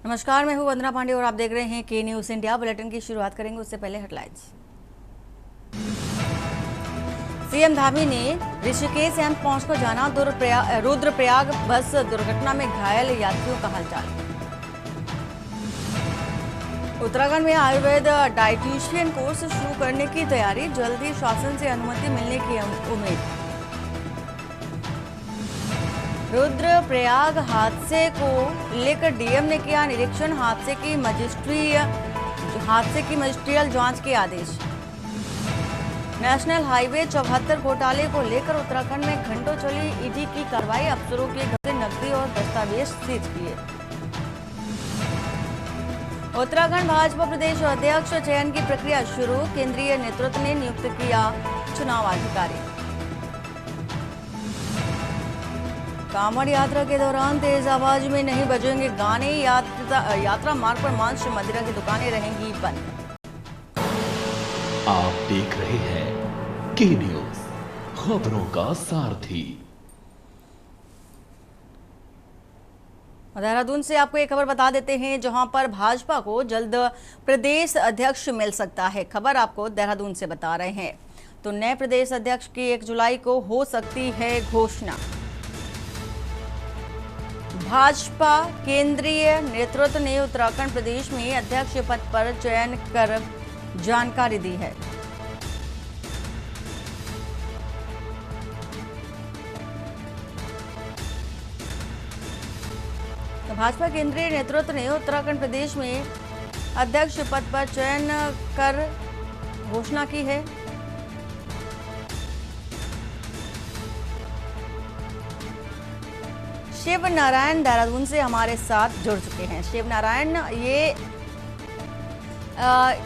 नमस्कार, मैं हूं वंदना पांडे और आप देख रहे हैं के न्यूज इंडिया। बुलेटिन की शुरुआत करेंगे उससे पहले हेडलाइंस। सीएम धामी ने ऋषिकेश एम्स पहुंचकर जाना रुद्रप्रयाग बस दुर्घटना में घायल यात्रियों का हालचाल। उत्तराखंड में आयुर्वेद डाइटिशियन कोर्स शुरू करने की तैयारी, जल्दी शासन से अनुमति मिलने की उम्मीद। रुद्रप्रयाग हादसे को लेकर डीएम ने किया निरीक्षण, हादसे की मजिस्ट्रियल जांच के आदेश। नेशनल हाईवे 74 घोटाले को लेकर उत्तराखंड में घंटों चली ईडी की कार्रवाई, अफसरों के घर से नकदी और दस्तावेज सीज किए। उत्तराखंड भाजपा प्रदेश अध्यक्ष चयन की प्रक्रिया शुरू, केंद्रीय नेतृत्व ने नियुक्त किया चुनाव अधिकारी। कांवड़ यात्रा के दौरान तेज आवाज में नहीं बजेंगे गाने, यात्रा मार्ग पर मांस मदिरा की दुकानें रहेंगी बंद। आप देख रहे हैं के न्यूज, खबरों का सारथी। देहरादून से आपको एक खबर बता देते हैं, जहां पर भाजपा को जल्द प्रदेश अध्यक्ष मिल सकता है। खबर आपको देहरादून से बता रहे हैं। तो नए प्रदेश अध्यक्ष की 1 जुलाई को हो सकती है घोषणा। भाजपा केंद्रीय नेतृत्व ने उत्तराखंड प्रदेश में अध्यक्ष पद पर चयन कर जानकारी दी है। तो भाजपा केंद्रीय नेतृत्व ने उत्तराखंड प्रदेश में अध्यक्ष पद पर चयन कर घोषणा की है। शिव नारायण देहरादून से हमारे साथ जुड़ चुके हैं। शिव नारायण, ये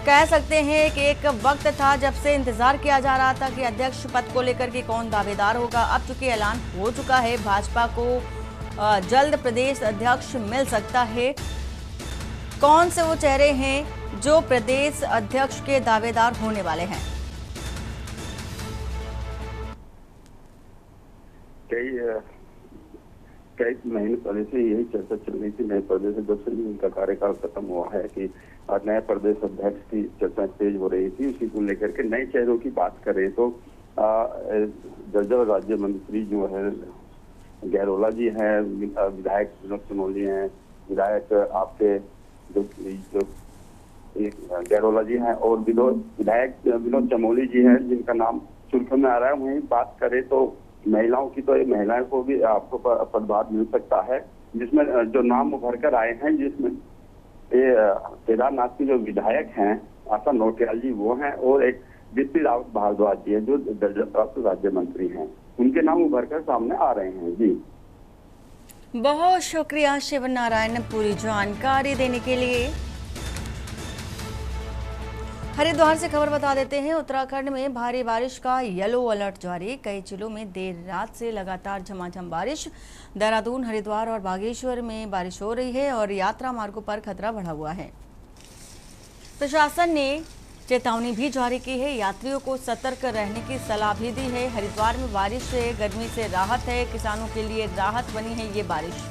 कह सकते हैं कि एक वक्त था जब से इंतजार किया जा रहा था कि अध्यक्ष पद को लेकर के कौन दावेदार होगा। अब चूंकि ऐलान हो चुका है, भाजपा को जल्द प्रदेश अध्यक्ष मिल सकता है। कौन से वो चेहरे हैं जो प्रदेश अध्यक्ष के दावेदार होने वाले हैं? कई महीने पहले से यही चर्चा चल रही थी नए प्रदेश अध्यक्ष, उनका कार्यकाल खत्म हुआ है कि नए प्रदेश अध्यक्ष की चर्चा तेज हो रही थी। उसी को लेकर के नए चेहरों की बात करें तो जल राज्य मंत्री जो है गहलोला जी हैं, विधायक विनोद चमोली हैं, विधायक आपके जो गहलोला जी हैं और विधायक विनोद चमोली जी हैं, जिनका नाम सुर्खियों में आ रहा है। वहीं बात करें तो महिलाओं की, तो ये महिलाओं को भी आपको पदभार मिल सकता है, जिसमें जो नाम उभर कर आए हैं, जिसमें ये केदारनाथ के जो विधायक हैं आशा नौटियाल जी वो हैं, और एक दीप्ति रावत भारद्वाज जी है जो दर्जा प्राप्त राज्य मंत्री हैं। उनके नाम उभर कर सामने आ रहे हैं। जी बहुत शुक्रिया शिव नारायण पूरी जानकारी देने के लिए। हरिद्वार से खबर बता देते हैं, उत्तराखंड में भारी बारिश का येलो अलर्ट जारी, कई जिलों में देर रात से लगातार झमाझम बारिश। देहरादून, हरिद्वार और बागेश्वर में बारिश हो रही है और यात्रा मार्गों पर खतरा बढ़ा हुआ है। प्रशासन ने चेतावनी भी जारी की है, यात्रियों को सतर्क रहने की सलाह भी दी है। हरिद्वार में बारिश से गर्मी से राहत है, किसानों के लिए राहत बनी है ये बारिश।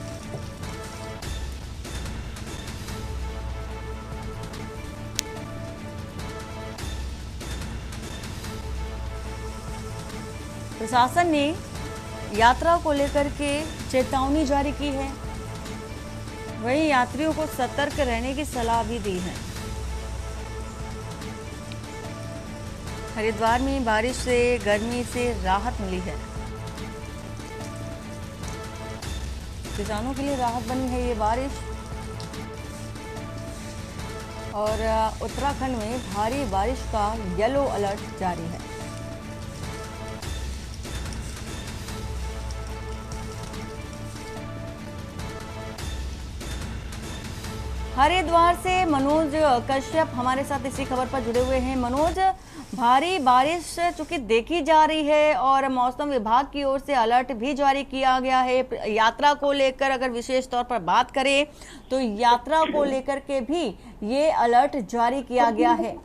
प्रशासन ने यात्रा को लेकर के चेतावनी जारी की है, वहीं यात्रियों को सतर्क रहने की सलाह भी दी है। हरिद्वार में बारिश से गर्मी से राहत मिली है, किसानों के लिए राहत बनी है ये बारिश। और उत्तराखंड में भारी बारिश का येलो अलर्ट जारी है। हरिद्वार से मनोज कश्यप हमारे साथ इसी खबर पर जुड़े हुए हैं। मनोज, भारी बारिश चूंकि देखी जा रही है और मौसम विभाग की ओर से अलर्ट भी जारी किया गया है, यात्रा को लेकर अगर विशेष तौर पर बात करें तो यात्रा को लेकर के भी ये अलर्ट जारी किया गया है।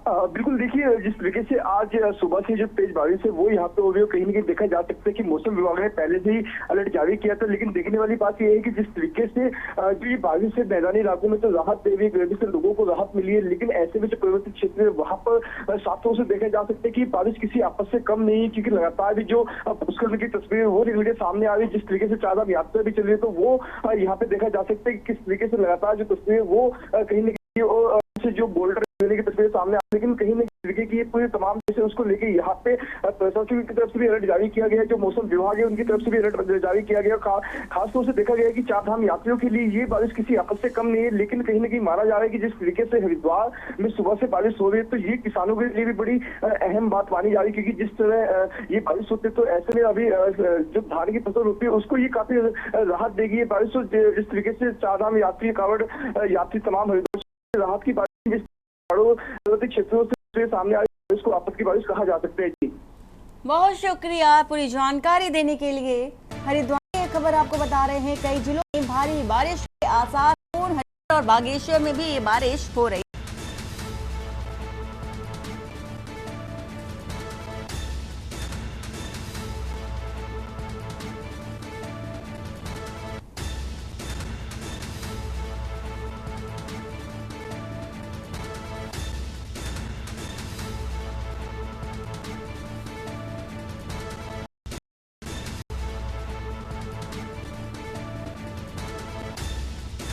बिल्कुल, देखिए जिस तरीके से आज सुबह से जो तेज बारिश है वो यहाँ पे हो रही है, कहीं ना कहीं देखा जा सकता है कि मौसम विभाग ने पहले से ही अलर्ट जारी किया था। लेकिन देखने वाली बात यह है कि जिस तरीके से जो ये बारिश से मैदानी इलाकों में तो राहत दे रही है, गर्मी से लोगों को राहत मिली है, लेकिन ऐसे में जो पर्वतीय क्षेत्र है वहां पर साफ तौर से देखा जा सकता है कि बारिश किसी आपस से कम नहीं है, क्योंकि लगातार भी जो भूस्खलन की तस्वीरें वो निकल के सामने आ रही है। जिस तरीके से चारधाम यात्रा भी चल रही है तो वो यहाँ पे देखा जा सकता है कि किस तरीके से लगातार जो तस्वीरें वो कहीं ना कहीं जो बोल्डर की तस्वीरें सामने आ, लेकिन कहीं ना तरीके की पूरी तमाम जैसे उसको लेके यहाँ पे प्रशासन की तरफ से भी अलर्ट जारी किया गया है। जो मौसम विभाग है उनकी तरफ से भी अलर्ट जारी किया गया। खासतौर से देखा गया है कि चारधाम यात्रियों के लिए ये बारिश किसी आपस से कम नहीं है, लेकिन कहीं ना कहीं माना जा रहा है कि जिस तरीके से हरिद्वार में सुबह से बारिश हो रही है तो ये किसानों के लिए भी बड़ी अहम बात मानी जा रही है, क्योंकि जिस तरह ये बारिश होती है तो ऐसे में अभी जो धान की फसल होती है उसको ये काफी राहत देगी ये बारिश। जिस तरीके से चारधाम यात्री कावड़ यात्री तमाम हरिद्वार से राहत की बारिश पर्वतीय क्षेत्रों से सामने आई इसको आपस की बारिश कहा जा सकता है। जी बहुत शुक्रिया पूरी जानकारी देने के लिए। हरिद्वार की खबर आपको बता रहे हैं, कई जिलों में भारी बारिश के आसार, हरिद्वार और बागेश्वर में भी ये बारिश हो रही।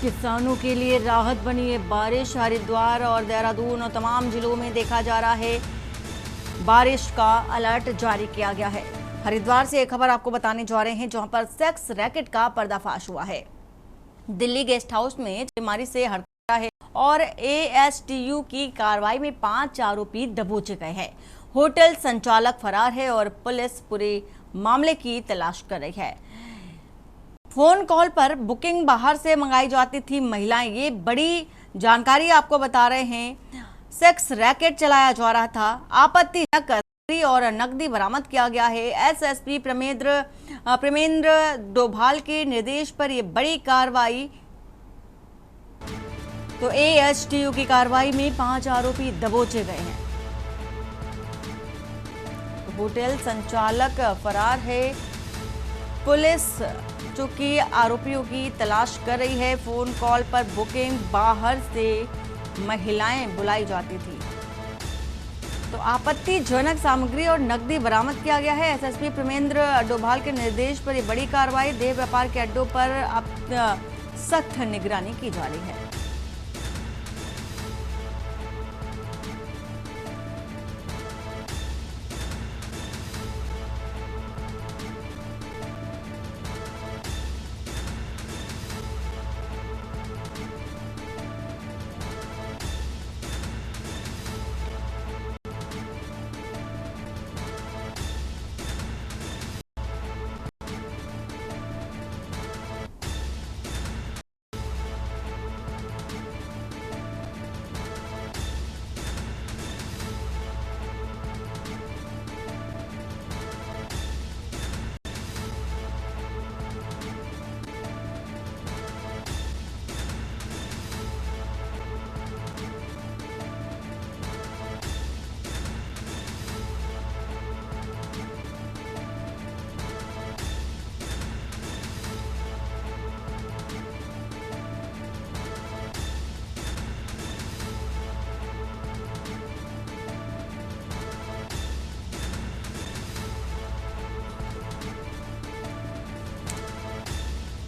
किसानों के लिए राहत बनी है बारिश। हरिद्वार और देहरादून और तमाम जिलों में देखा जा रहा है बारिश का अलर्ट जारी किया गया है। हरिद्वार से एक खबर आपको बताने जा रहे हैं, जहां पर सेक्स रैकेट का पर्दाफाश हुआ है। दिल्ली गेस्ट हाउस में बीमारी से हड़ताल है और एएसटीयू की कार्रवाई में 5 आरोपी दबोचे गए हैं। होटल संचालक फरार है और पुलिस पूरे मामले की तलाश कर रही है। फोन कॉल पर बुकिंग बाहर से मंगाई जाती थी महिलाएं, ये बड़ी जानकारी आपको बता रहे हैं। सेक्स रैकेट चलाया जा रहा था। आपत्तिजनक और नकदी बरामद किया गया है। एसएसपी प्रेमेंद्र डोभाल के निर्देश पर यह बड़ी कार्रवाई। तो एएसटीयू की कार्रवाई में 5 आरोपी दबोचे गए हैं। होटल संचालक फरार है। पुलिस चूंकि आरोपियों की तलाश कर रही है। फोन कॉल पर बुकिंग बाहर से महिलाएं बुलाई जाती थी। तो आपत्तिजनक सामग्री और नकदी बरामद किया गया है। एसएसपी प्रेमेंद्र डोभाल के निर्देश पर यह बड़ी कार्रवाई। देह व्यापार के अड्डों पर अब सख्त निगरानी की जा रही है।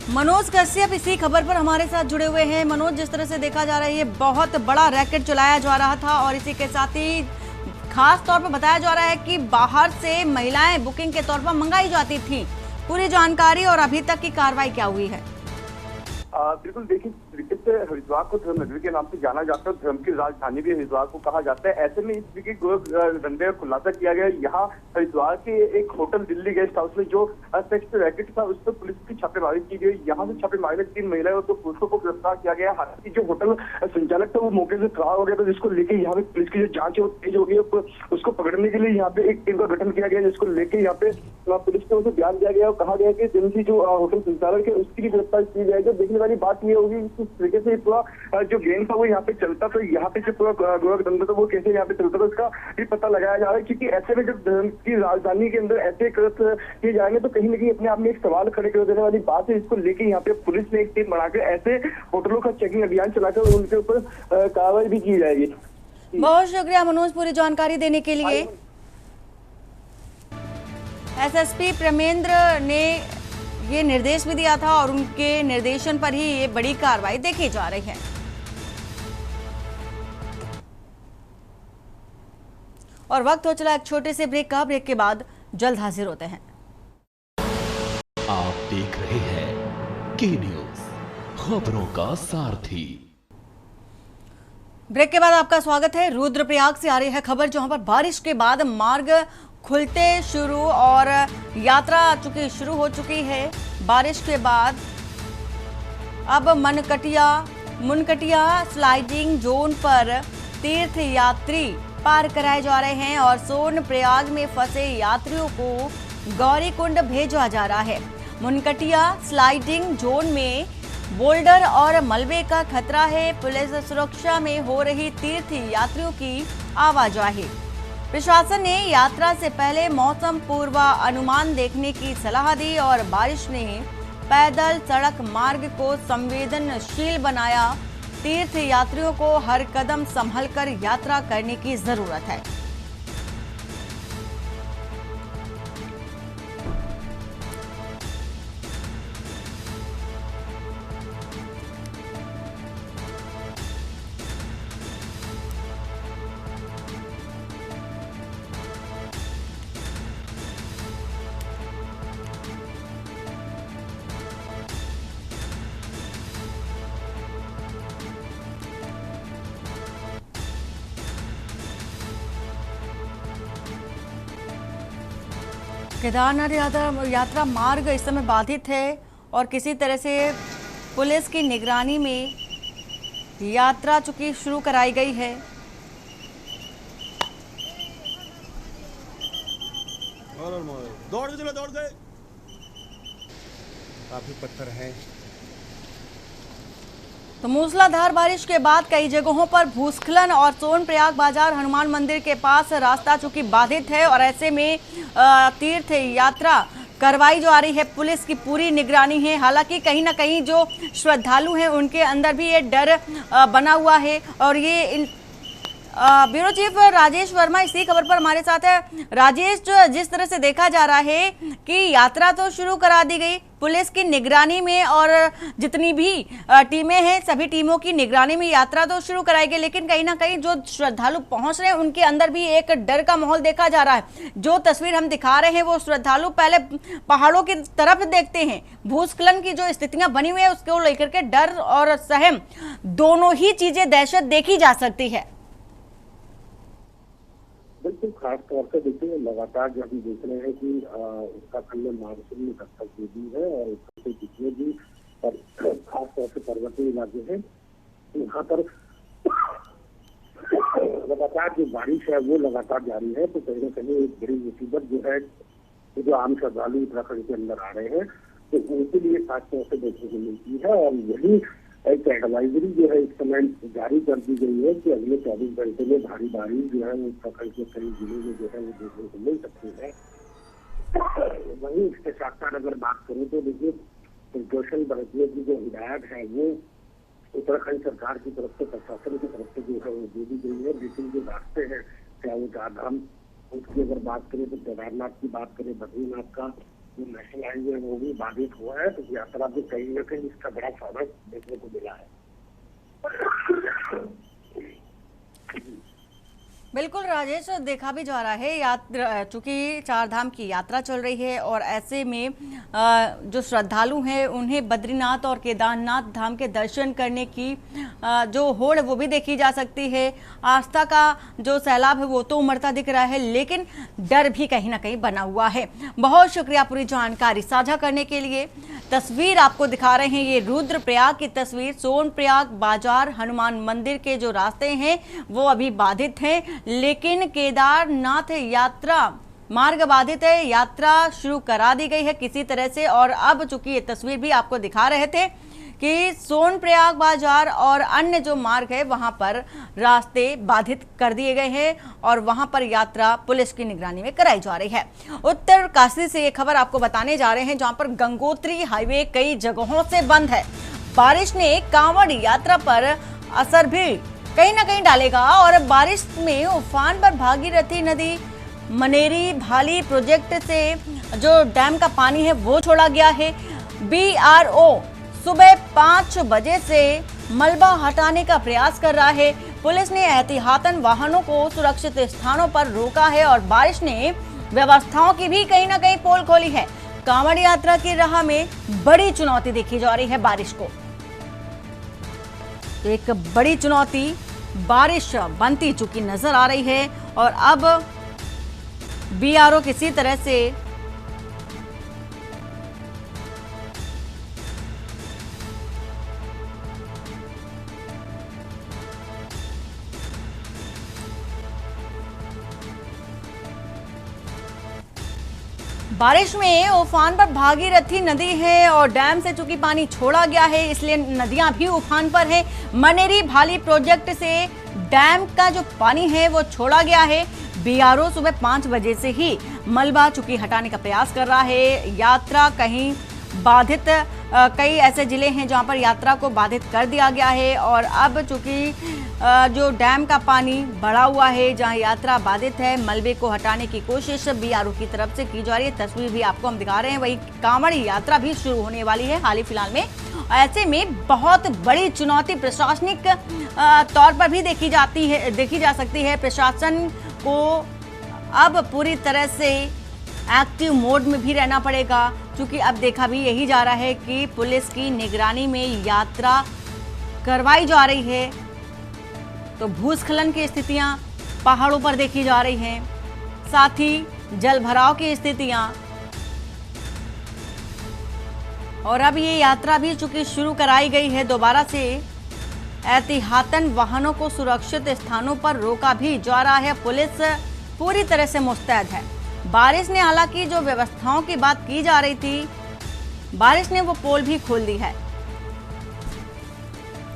मनोज कश्यप इसी खबर पर हमारे साथ जुड़े हुए हैं। मनोज, जिस तरह से देखा जा रहा है ये बहुत बड़ा रैकेट चलाया जा रहा था और इसी के साथ ही खास तौर पर बताया जा रहा है कि बाहर से महिलाएं बुकिंग के तौर पर मंगाई जाती थी। पूरी जानकारी और अभी तक की कार्रवाई क्या हुई है? बिल्कुल, देखिए तरीके से हरिद्वार को धर्म नगरी के नाम से जाना जाता है, धर्म की राजधानी भी हरिद्वार को कहा जाता है। ऐसे में इस तरीके धंधे का खुलासा किया गया। यहाँ हरिद्वार के एक होटल दिल्ली गेस्ट हाउस में जो सेक्स रैकेट था उस पर पुलिस की छापेमारी की गई। यहाँ से छापेमारी में 3 महिलाएं और 2 पुरुषों को गिरफ्तार किया गया। हालांकि जो होटल संचालक था वो मौके से फरार हो गया था, जिसको लेकर यहाँ पे पुलिस की जो जांच है वो तेज हो गई। उसको पकड़ने के लिए यहाँ पे एक टीम का गठन किया गया, जिसको लेकर यहाँ पे पुलिस को बयान दिया गया और कहा गया कि जिनकी जो होटल संचालक है उसकी भी गिरफ्तारी की जाएगी। देखने वाली बात ये होगी किस तरीके से पूरा जो गैंग था वो यहाँ पे चलता, तो यहाँ पे जो पूरा गोरखधंधा था वो कैसे यहाँ पे चलता था इसका भी पता लगाया जा रहा है। क्योंकि ऐसे में जब धर्म की राजधानी के अंदर ऐसे कृत्य किए जाएंगे तो कहीं ना कहीं अपने आप में एक सवाल खड़े कर देने वाली बात है। इसको लेके यहाँ पे पुलिस ने एक टीम बनाकर ऐसे होटलों का चेकिंग अभियान चलाकर उनके ऊपर कार्रवाई भी की जाएगी। बहुत शुक्रिया मनोज पूरी जानकारी देने के लिए। एसएसपी प्रेमेंद्र ने ये निर्देश भी दिया था और उनके निर्देशन पर ही ये बड़ी कार्रवाई देखी जा रही है। और वक्त हो चला एक छोटे से ब्रेक का। ब्रेक के बाद जल्द हाजिर होते हैं। आप देख रहे हैं के न्यूज़, खबरों का सारथी। ब्रेक के बाद आपका स्वागत है। रुद्रप्रयाग से आ रही है खबर, जहां पर बारिश के बाद मार्ग खुलते शुरू और यात्रा चूंकि शुरू हो चुकी है। बारिश के बाद अब मुनकटिया स्लाइडिंग जोन पर तीर्थ यात्री पार कराए जा रहे हैं और सोनप्रयाग में फंसे यात्रियों को गौरीकुंड भेजा जा रहा है। मुनकटिया स्लाइडिंग जोन में बोल्डर और मलबे का खतरा है। पुलिस सुरक्षा में हो रही तीर्थ यात्रियों की आवाजाही। प्रशासन ने यात्रा से पहले मौसम पूर्वानुमान देखने की सलाह दी और बारिश ने पैदल सड़क मार्ग को संवेदनशील बनाया। तीर्थ यात्रियों को हर कदम संभलकर यात्रा करने की जरूरत है। केदारनाथ यात्रा मार्ग इस समय बाधित है और किसी तरह से पुलिस की निगरानी में यात्रा चूंकि शुरू कराई गई है। दौड़ के चलो, दौड़ गए। काफी पत्थर हैं। तो मूसलाधार बारिश के बाद कई जगहों पर भूस्खलन और सोनप्रयाग बाजार हनुमान मंदिर के पास रास्ता चूंकि बाधित है और ऐसे में तीर्थ यात्रा करवाई जा रही है। पुलिस की पूरी निगरानी है। हालांकि कहीं ना कहीं जो श्रद्धालु हैं उनके अंदर भी ये डर बना हुआ है। और ये ब्यूरो चीफ राजेश वर्मा इसी खबर पर हमारे साथ है। राजेश, जिस तरह से देखा जा रहा है कि यात्रा तो शुरू करा दी गई पुलिस की निगरानी में और जितनी भी टीमें हैं सभी टीमों की निगरानी में यात्रा तो शुरू कराई गई, लेकिन कहीं ना कहीं जो श्रद्धालु पहुंच रहे हैं उनके अंदर भी एक डर का माहौल देखा जा रहा है। जो तस्वीर हम दिखा रहे हैं वो श्रद्धालु पहले पहाड़ों की तरफ देखते हैं। भूस्खलन की जो स्थितियां बनी हुई है उसको लेकर के डर और सहम दोनों ही चीजें दहशत देखी जा सकती है। बिल्कुल, खास तौर से देखिए लगातार जब हम देख रहे हैं कि उत्तराखंड में मानसून में दस्तक दे दी है और उससे जितने भी खास तौर से पर्वतीय इलाके हैं यहाँ पर लगातार जो बारिश है वो लगातार जारी है। तो कहीं ना कहीं एक बड़ी मुसीबत जो है जो आम श्रद्धालु उत्तराखंड के अंदर आ रहे हैं तो उनके लिए खास तौर से देखने को मिलती है। और यही एक एडवाइजरी जो है इस समय जारी कर दी गई है कि अगले 24 घंटे में भारी बारिश जो है उत्तराखंड के कई जिलों में जो है वो देखने को मिल सकती है। वहीं इसके साथ साथ अगर बात करूं तो देखिए प्रिकॉशन बरतने की जो हिदायत है वो उत्तराखंड सरकार की तरफ से, प्रशासन की तरफ से जो है वो दे दी गई है। लेकिन जो रास्ते हैं चाहे वो चारधाम उसकी अगर बात करें तो केदारनाथ की बात करें, बद्रीनाथ का जो नेशनल हाईवे है वो भी बाधित हुआ है। तो यात्रा भी कहीं ना कहीं इसका बड़ा स्वागत देखने को मिला है। बिल्कुल राजेश, देखा भी जा रहा है यात्रा चूंकि चारधाम की यात्रा चल रही है और ऐसे में जो श्रद्धालु हैं उन्हें बद्रीनाथ और केदारनाथ धाम के दर्शन करने की जो होड़ वो भी देखी जा सकती है। आस्था का जो सैलाब है वो तो उमड़ता दिख रहा है, लेकिन डर भी कहीं ना कहीं बना हुआ है। बहुत शुक्रिया पूरी जानकारी साझा करने के लिए। तस्वीर आपको दिखा रहे हैं ये रुद्रप्रयाग की तस्वीर। सोनप्रयाग बाजार हनुमान मंदिर के जो रास्ते हैं वो अभी बाधित हैं, लेकिन केदारनाथ यात्रा मार्ग बाधित है। यात्रा शुरू करा दी गई है किसी तरह से। और अब चूंकि ये तस्वीर भी आपको दिखा रहे थे कि सोनप्रयाग बाजार और अन्य जो मार्ग है वहां पर रास्ते बाधित कर दिए गए हैं और वहां पर यात्रा पुलिस की निगरानी में कराई जा रही है। उत्तरकाशी से ये खबर आपको बताने जा रहे हैं, जहां पर गंगोत्री हाईवे कई जगहों से बंद है। बारिश ने कांवड़ यात्रा पर असर भी कहीं ना कहीं डालेगा और बारिश में उफान पर भागीरथी नदी मनेरी भाली प्रोजेक्ट से जो डैम का पानी है वो छोड़ा गया है। BRO सुबह 5 बजे से मलबा हटाने का प्रयास कर रहा है। पुलिस ने एहतियातन वाहनों को सुरक्षित स्थानों पर रोका है और बारिश ने व्यवस्थाओं की भी कहीं ना कहीं पोल खोली है। कांवड़ यात्रा की राह में बड़ी चुनौती देखी जा रही है बारिश को। तो एक बड़ी चुनौती बारिश बनती चुकी नजर आ रही है और अब BRO किसी तरह से बारिश में उफान पर भागीरथी नदी है और डैम से चूंकि पानी छोड़ा गया है इसलिए नदियां भी उफान पर है। मनेरी भाली प्रोजेक्ट से डैम का जो पानी है वो छोड़ा गया है। BRO सुबह 5 बजे से ही मलबा चूंकि हटाने का प्रयास कर रहा है। यात्रा कहीं बाधित कई ऐसे जिले हैं जहां पर यात्रा को बाधित कर दिया गया है और अब चूंकि जो डैम का पानी बढ़ा हुआ है, जहां यात्रा बाधित है, मलबे को हटाने की कोशिश BRO की तरफ से की जा रही है। तस्वीर भी आपको हम दिखा रहे हैं। वही कांवड़ यात्रा भी शुरू होने वाली है हाल ही फिलहाल में। ऐसे में बहुत बड़ी चुनौती प्रशासनिक तौर पर भी देखी जा सकती है। प्रशासन को अब पूरी तरह से एक्टिव मोड में भी रहना पड़ेगा, क्योंकि अब देखा भी यही जा रहा है कि पुलिस की निगरानी में यात्रा करवाई जा रही है। तो भूस्खलन की स्थितियां पहाड़ों पर देखी जा रही हैं, साथ ही जल भराव की स्थितियां, और अब ये यात्रा भी चूंकि शुरू कराई गई है दोबारा से, एहतियातन वाहनों को सुरक्षित स्थानों पर रोका भी जा रहा है। पुलिस पूरी तरह से मुस्तैद है। बारिश ने हालांकि जो व्यवस्थाओं की बात की जा रही थी, बारिश ने वो पोल भी खोल दी है।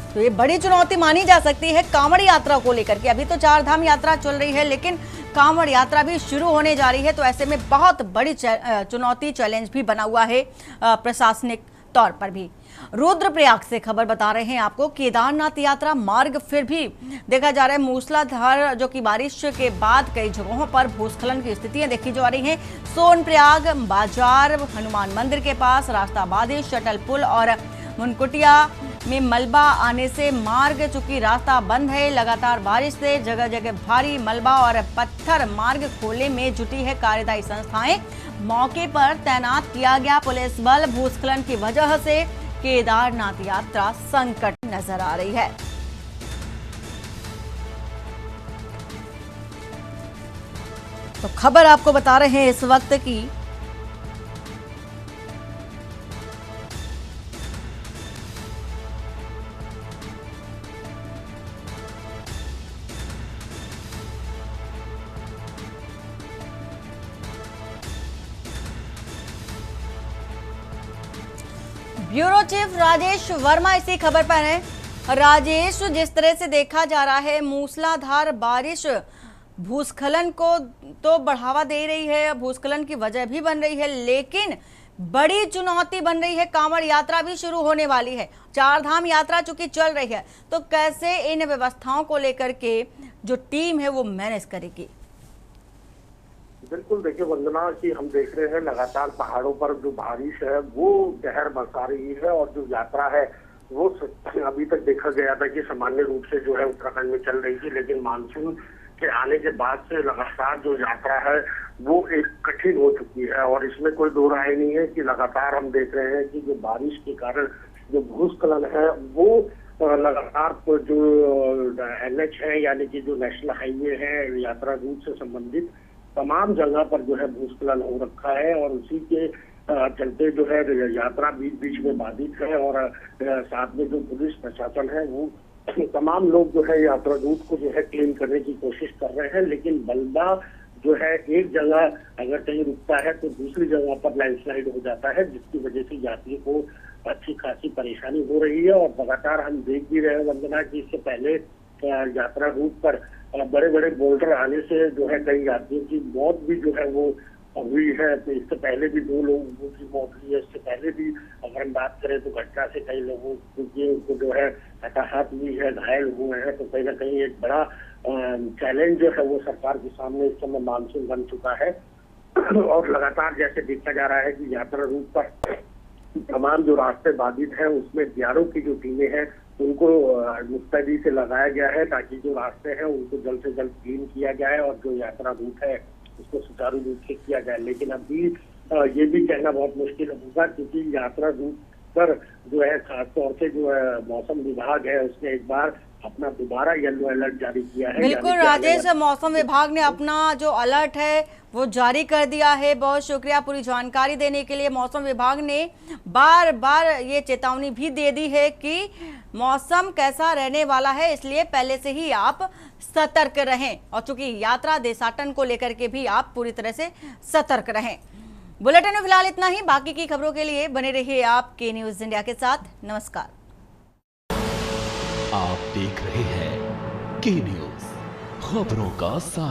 तो ये बड़ी चुनौती मानी जा सकती है कांवड़ यात्रा को लेकर के। अभी तो 4 धाम यात्रा चल रही है, लेकिन कांवड़ यात्रा भी शुरू होने जा रही है। तो ऐसे में बहुत बड़ी चुनौती, चैलेंज भी बना हुआ है प्रशासनिक तौर पर भी। रुद्रप्रयाग से खबर बता रहे हैं आपको, केदारनाथ यात्रा मार्ग फिर भी देखा जा रहा है मूसलाधार जो कि बारिश के बाद कई जगहों पर भूस्खलन की स्थितियां देखी जा रही हैं। सोनप्रयाग बाजार, हनुमान मंदिर के पास रास्ता बाधित, शटल पुल और मुनकुटिया में मलबा आने से मार्ग चूंकि रास्ता बंद है। लगातार बारिश से जगह जगह भारी मलबा और पत्थर मार्ग खोलने में जुटी है कार्यदायी संस्थाएं। मौके पर तैनात किया गया पुलिस बल। भूस्खलन की वजह से केदारनाथ यात्रा संकट नजर आ रही है। तो खबर आपको बता रहे हैं इस वक्त की ब्यूरो चीफ राजेश वर्मा इसी खबर पर है। राजेश, जिस तरह से देखा जा रहा है मूसलाधार बारिश भूस्खलन को तो बढ़ावा दे रही है, भूस्खलन की वजह भी बन रही है, लेकिन बड़ी चुनौती बन रही है। कांवड़ यात्रा भी शुरू होने वाली है, 4 धाम यात्रा चूंकि चल रही है, तो कैसे इन व्यवस्थाओं को लेकर के जो टीम है वो मैनेज करेगी? बिल्कुल, देखिए वंदना, कि हम देख रहे हैं लगातार पहाड़ों पर जो बारिश है वो कहर बरसा रही है और जो यात्रा है वो अभी तक देखा गया था कि सामान्य रूप से जो है उत्तराखंड में चल रही थी, लेकिन मानसून के आने के बाद से लगातार जो यात्रा है वो एक कठिन हो चुकी है। और इसमें कोई दो राय नहीं है कि लगातार हम देख रहे हैं कि जो बारिश के कारण जो भूस्खलन है वो लगातार जो NH है, यानी कि जो नेशनल हाईवे है, यात्रा रूट से संबंधित तमाम जगह पर जो है भूस्खलन हो रखा है और उसी के चलते जो है यात्रा बीच बीच में बाधित है। और साथ में जो पुलिस प्रशासन है वो तमाम लोग जो है यात्रा रूट को जो है क्लीन करने की कोशिश कर रहे हैं, लेकिन मलबा जो है एक जगह अगर कहीं रुकता है तो दूसरी जगह पर लैंडस्लाइड हो जाता है, जिसकी वजह से यात्री को अच्छी खासी परेशानी हो रही है। और लगातार हम देख भी रहे हैं वंदना की इससे पहले यात्रा रूट पर बड़े बड़े बोल्डर आने से जो है कई यात्रियों की मौत भी जो है वो हुई है। तो इससे पहले भी 2 लोगों की मौत हुई है। इससे पहले भी अगर हम बात करें तो घटना से कई लोगों को जो है हताहत हुई है, घायल हुए हैं। तो कहीं ना कहीं एक बड़ा चैलेंज जो है वो सरकार के सामने इस समय मानसून बन चुका है। और लगातार जैसे देखा जा रहा है कि यात्रा रूट पर तमाम जो रास्ते बाधित हैं उसमें BRO की जो टीमें हैं उनको मुस्तैदी से लगाया गया है ताकि जो रास्ते हैं उनको जल्द से जल्द क्लीन किया जाए और जो यात्रा रूट है उसको सुचारू रूप से किया जाए। लेकिन अभी ये भी कहना बहुत मुश्किल होगा क्योंकि यात्रा रूट पर जो है खासतौर से जो है मौसम विभाग है उसने एक बार अपना दोबारा येलो अलर्ट जारी किया है। बिल्कुल राजेश, मौसम विभाग ने अपना जो अलर्ट है वो जारी कर दिया है। बहुत शुक्रिया पूरी जानकारी देने के लिए। मौसम विभाग ने बार बार ये चेतावनी भी दे दी है कि मौसम कैसा रहने वाला है, इसलिए पहले से ही आप सतर्क रहें। और चूंकि यात्रा देशाटन को लेकर के भी आप पूरी तरह से सतर्क रहें। बुलेटिन में फिलहाल इतना ही। बाकी की खबरों के लिए बने रहिए आप के न्यूज इंडिया के साथ। नमस्कार। आप देख रहे हैं के न्यूज, खबरों का साथ।